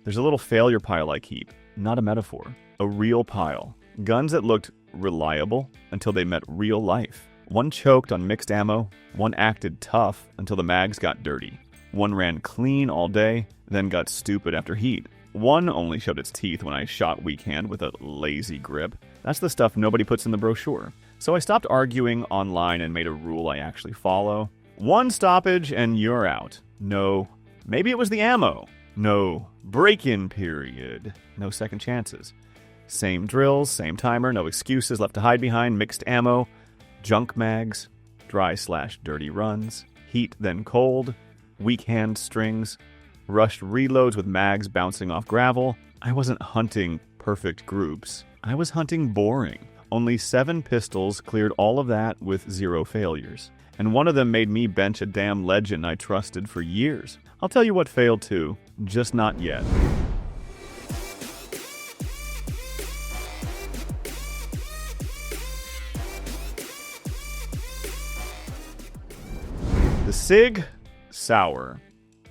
There's a little failure pile I keep. Not a metaphor. A real pile. Guns that looked reliable until they met real life. One choked on mixed ammo. One acted tough until the mags got dirty. One ran clean all day, then got stupid after heat. One only showed its teeth when I shot weak hand with a lazy grip. That's the stuff nobody puts in the brochure. So I stopped arguing online and made a rule I actually follow. One stoppage and you're out. No. Maybe it was the ammo. No. Break-in period. No second chances. Same drills, same timer, no excuses left to hide behind, mixed ammo, junk mags, dry/dirty runs, heat then cold, weak hand strings, rushed reloads with mags bouncing off gravel. I wasn't hunting perfect groups. I was hunting boring. Only 7 pistols cleared all of that with 0 failures. And one of them made me bench a damn legend I trusted for years. I'll tell you what failed too, just not yet. The Sig Sauer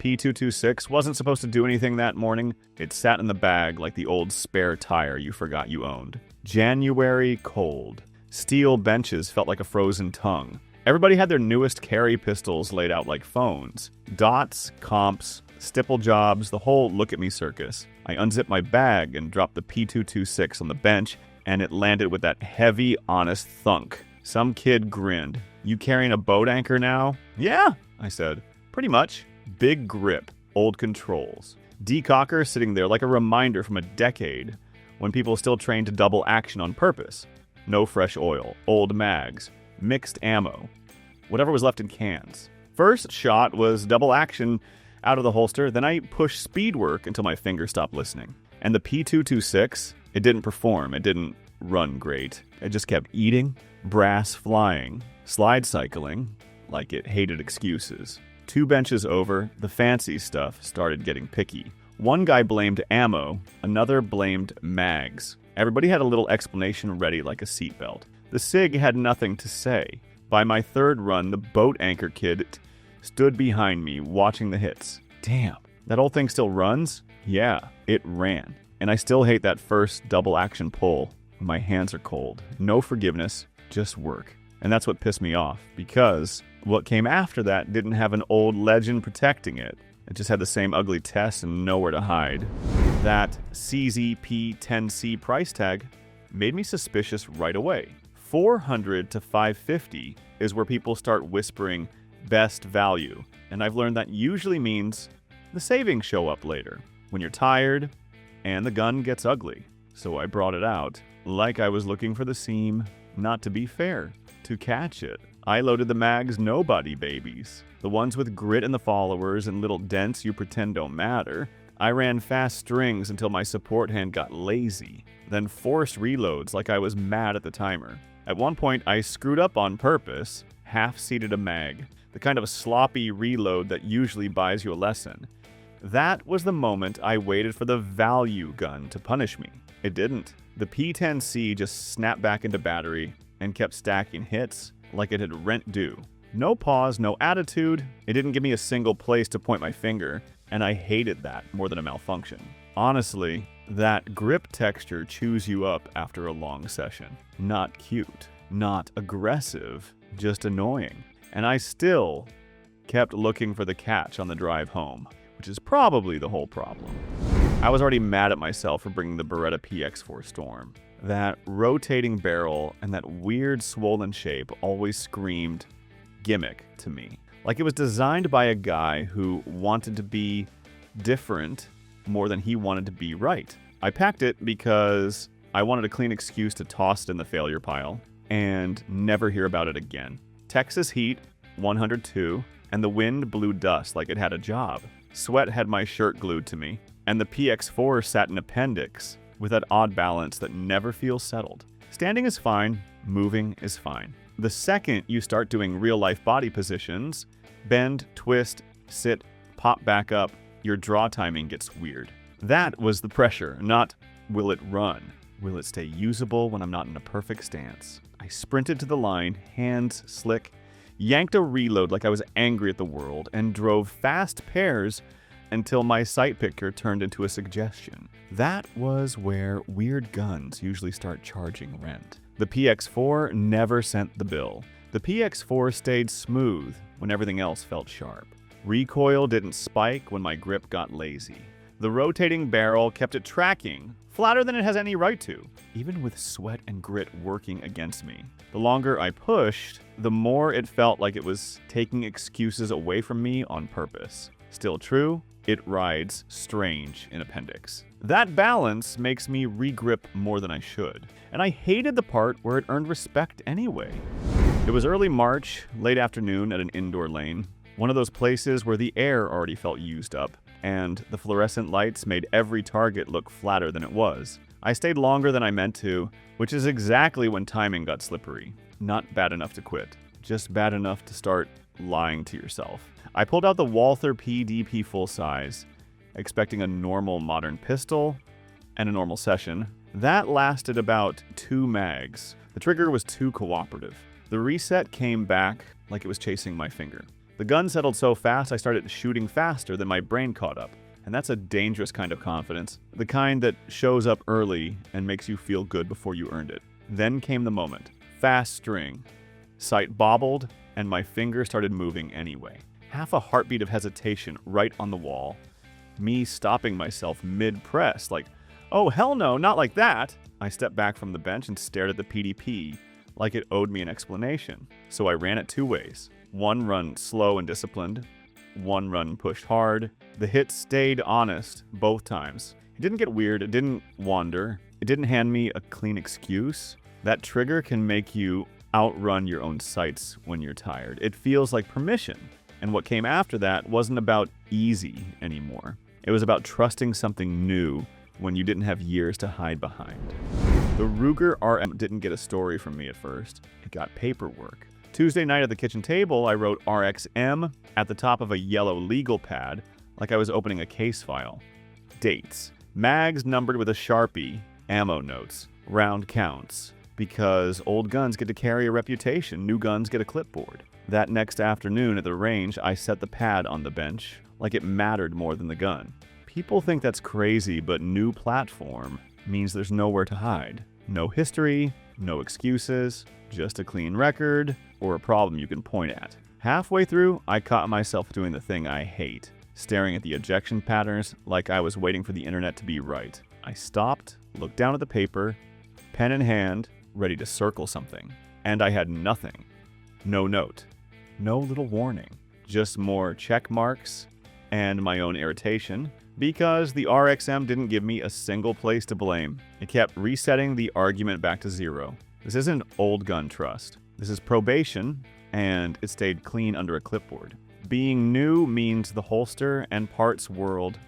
P226 wasn't supposed to do anything that morning. It sat in the bag like the old spare tire you forgot you owned. January cold. Steel benches felt like a frozen tongue. Everybody had their newest carry pistols laid out like phones. Dots, comps, stipple jobs, the whole look-at-me circus. I unzipped my bag and dropped the P226 on the bench, and it landed with that heavy, honest thunk. Some kid grinned. "You carrying a boat anchor now?" "Yeah," I said. "Pretty much." Big grip, old controls. Decocker sitting there like a reminder from a decade when people still trained to double action on purpose. No fresh oil, old mags, mixed ammo, whatever was left in cans. First shot was double action out of the holster, then I pushed speed work until my fingers stopped listening. And the P226, it didn't perform, it didn't run great. It just kept eating, brass flying, slide cycling, like it hated excuses. 2 benches over, the fancy stuff started getting picky. One guy blamed ammo, another blamed mags. Everybody had a little explanation ready like a seatbelt. The SIG had nothing to say. By my 3rd run, the boat anchor kid stood behind me, watching the hits. Damn, that old thing still runs? Yeah, it ran. And I still hate that first double action pull. My hands are cold. No forgiveness, just work. And that's what pissed me off, because what came after that didn't have an old legend protecting it. It just had the same ugly test and nowhere to hide. That CZP10C price tag made me suspicious right away. $400 to $550 is where people start whispering best value, and I've learned that usually means the savings show up later, when you're tired and the gun gets ugly. So I brought it out, like I was looking for the seam, not to be fair, to catch it. I loaded the mags nobody babies, the ones with grit in the followers and little dents you pretend don't matter. I ran fast strings until my support hand got lazy, then forced reloads like I was mad at the timer. At one point, I screwed up on purpose, half-seated a mag, the kind of sloppy reload that usually buys you a lesson. That was the moment I waited for the value gun to punish me. It didn't. The P10C just snapped back into battery and kept stacking hits like it had rent due. No pause, no attitude. It didn't give me a single place to point my finger, and I hated that more than a malfunction. Honestly, that grip texture chews you up after a long session. Not cute, not aggressive, just annoying. And I still kept looking for the catch on the drive home, which is probably the whole problem. I was already mad at myself for bringing the Beretta PX4 Storm. That rotating barrel and that weird swollen shape always screamed gimmick to me. Like it was designed by a guy who wanted to be different more than he wanted to be right. I packed it because I wanted a clean excuse to toss it in the failure pile and never hear about it again. Texas heat, 102, and the wind blew dust like it had a job. Sweat had my shirt glued to me, and the PX4 sat in appendix with that odd balance that never feels settled. Standing is fine, moving is fine. The second you start doing real-life body positions, bend, twist, sit, pop back up, your draw timing gets weird. That was the pressure, not will it run? Will it stay usable when I'm not in a perfect stance? I sprinted to the line, hands slick, yanked a reload like I was angry at the world, and drove fast pairs until my sight picture turned into a suggestion. That was where weird guns usually start charging rent. The PX4 never sent the bill. The PX4 stayed smooth when everything else felt sharp. Recoil didn't spike when my grip got lazy. The rotating barrel kept it tracking, flatter than it has any right to, even with sweat and grit working against me. The longer I pushed, the more it felt like it was taking excuses away from me on purpose. Still true, it rides strange in appendix. That balance makes me regrip more than I should, and I hated the part where it earned respect anyway. It was early March, late afternoon at an indoor lane, one of those places where the air already felt used up, and the fluorescent lights made every target look flatter than it was. I stayed longer than I meant to, which is exactly when timing got slippery. Not bad enough to quit, just bad enough to start lying to yourself. I pulled out the Walther PDP full size, expecting a normal modern pistol and a normal session. That lasted about 2 mags. The trigger was too cooperative. The reset came back like it was chasing my finger. The gun settled so fast I started shooting faster than my brain caught up. And that's a dangerous kind of confidence. The kind that shows up early and makes you feel good before you earned it. Then came the moment. Fast string. Sight bobbled, and my finger started moving anyway. Half a heartbeat of hesitation right on the wall. Me stopping myself mid-press, like, oh hell no, not like that. I stepped back from the bench and stared at the PDP, like it owed me an explanation. So I ran it 2 ways. One run slow and disciplined, one run pushed hard. The hit stayed honest both times. It didn't get weird, it didn't wander, it didn't hand me a clean excuse. That trigger can make you outrun your own sights when you're tired. It feels like permission. And what came after that wasn't about easy anymore. It was about trusting something new when you didn't have years to hide behind. The Ruger RM didn't get a story from me at first. It got paperwork. Tuesday night at the kitchen table, I wrote RXM at the top of a yellow legal pad, like I was opening a case file. Dates. Mags numbered with a Sharpie. Ammo notes. Round counts. Because old guns get to carry a reputation, new guns get a clipboard. That next afternoon at the range, I set the pad on the bench, like it mattered more than the gun. People think that's crazy, but new platform means there's nowhere to hide. No history, no excuses, just a clean record, or a problem you can point at. Halfway through, I caught myself doing the thing I hate, staring at the ejection patterns like I was waiting for the internet to be right. I stopped, looked down at the paper, pen in hand, ready to circle something. And I had nothing. No note. No little warning. Just more check marks and my own irritation, because the RXM didn't give me a single place to blame. It kept resetting the argument back to 0. This isn't old gun trust. This is probation, and it stayed clean under a clipboard. Being new means the holster and parts world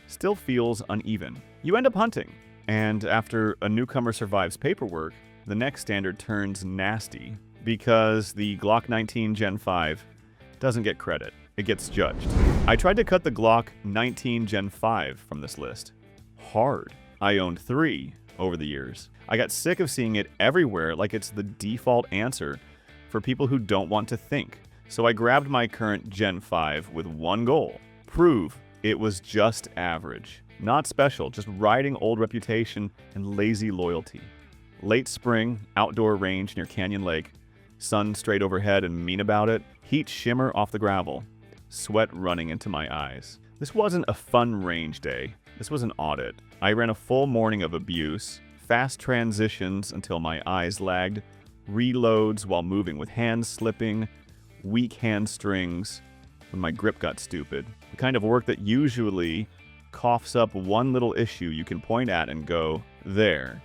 still feels uneven. You end up hunting, and after a newcomer survives paperwork, the next standard turns nasty, because the Glock 19 Gen 5 doesn't get credit. It gets judged. I tried to cut the Glock 19 Gen 5 from this list. Hard. I owned 3 over the years. I got sick of seeing it everywhere like it's the default answer for people who don't want to think. So I grabbed my current Gen 5 with one goal. Prove it was just average. Not special, just riding old reputation and lazy loyalty. Late spring, outdoor range near Canyon Lake. Sun straight overhead and mean about it. Heat shimmer off the gravel. Sweat running into my eyes. This wasn't a fun range day. This was an audit. I ran a full morning of abuse, fast transitions until my eyes lagged, reloads while moving with hands slipping, weak hand strings when my grip got stupid. The kind of work that usually coughs up one little issue you can point at and go, there.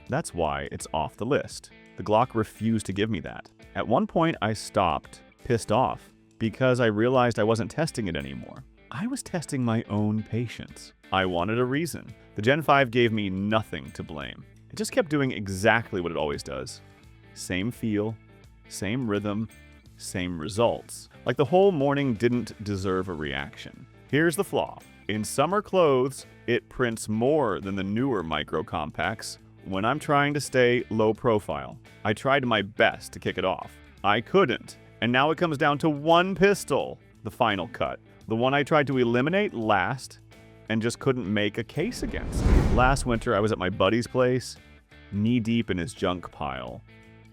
That's why it's off the list. The Glock refused to give me that. At one point, I stopped, pissed off, because I realized I wasn't testing it anymore. I was testing my own patience. I wanted a reason. The Gen 5 gave me nothing to blame. It just kept doing exactly what it always does. Same feel, same rhythm, same results. Like the whole morning didn't deserve a reaction. Here's the flaw. In summer clothes, it prints more than the newer micro compacts when I'm trying to stay low profile. I tried my best to kick it off. I couldn't. And now it comes down to one pistol, the final cut. The one I tried to eliminate last and just couldn't make a case against. Last winter, I was at my buddy's place, knee-deep in his junk pile.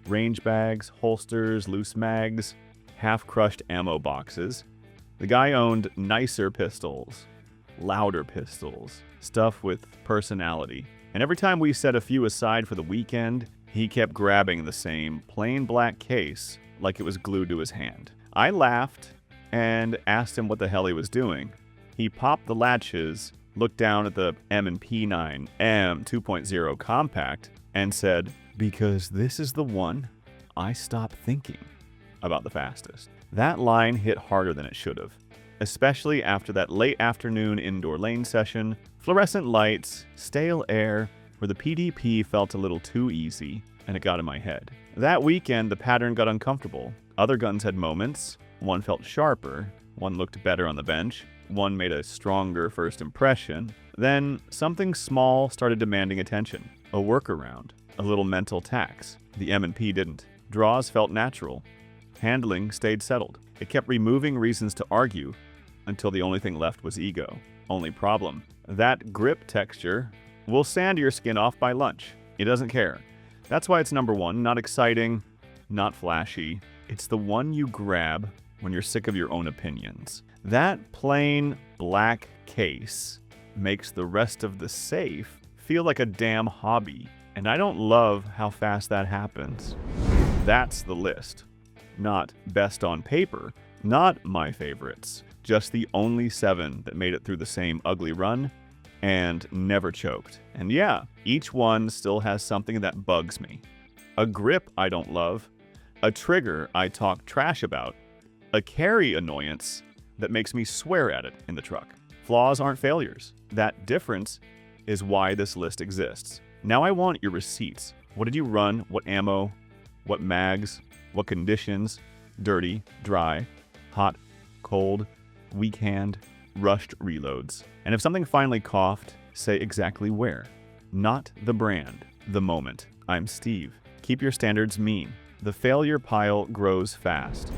Range bags, holsters, loose mags, half-crushed ammo boxes. The guy owned nicer pistols, louder pistols, stuff with personality. And every time we set a few aside for the weekend, he kept grabbing the same plain black case like it was glued to his hand. I laughed and asked him what the hell he was doing. He popped the latches, looked down at the M&P9 M2.0 compact, and said, "Because this is the one I stopped thinking about the fastest." That line hit harder than it should have, especially after that late afternoon indoor lane session, fluorescent lights, stale air, where the PDP felt a little too easy, and it got in my head. That weekend, the pattern got uncomfortable. Other guns had moments. One felt sharper, one looked better on the bench, one made a stronger first impression. Then something small started demanding attention. A workaround, a little mental tax. The M&P didn't. Draws felt natural. Handling stayed settled. It kept removing reasons to argue until the only thing left was ego. Only problem, that grip texture will sand your skin off by lunch. It doesn't care. That's why it's number one, not exciting, not flashy. It's the one you grab when you're sick of your own opinions. That plain black case makes the rest of the safe feel like a damn hobby. And I don't love how fast that happens. That's the list. Not best on paper, not my favorites, just the only 7 that made it through the same ugly run and never choked. And yeah, each one still has something that bugs me. A grip I don't love, a trigger I talk trash about, a carry annoyance that makes me swear at it in the truck. Flaws aren't failures. That difference is why this list exists. Now I want your receipts. What did you run? What ammo? What mags? What conditions? Dirty, dry, hot, cold, weak hand, rushed reloads. And if something finally coughed, say exactly where. Not the brand, the moment. I'm Steve. Keep your standards mean. The failure pile grows fast.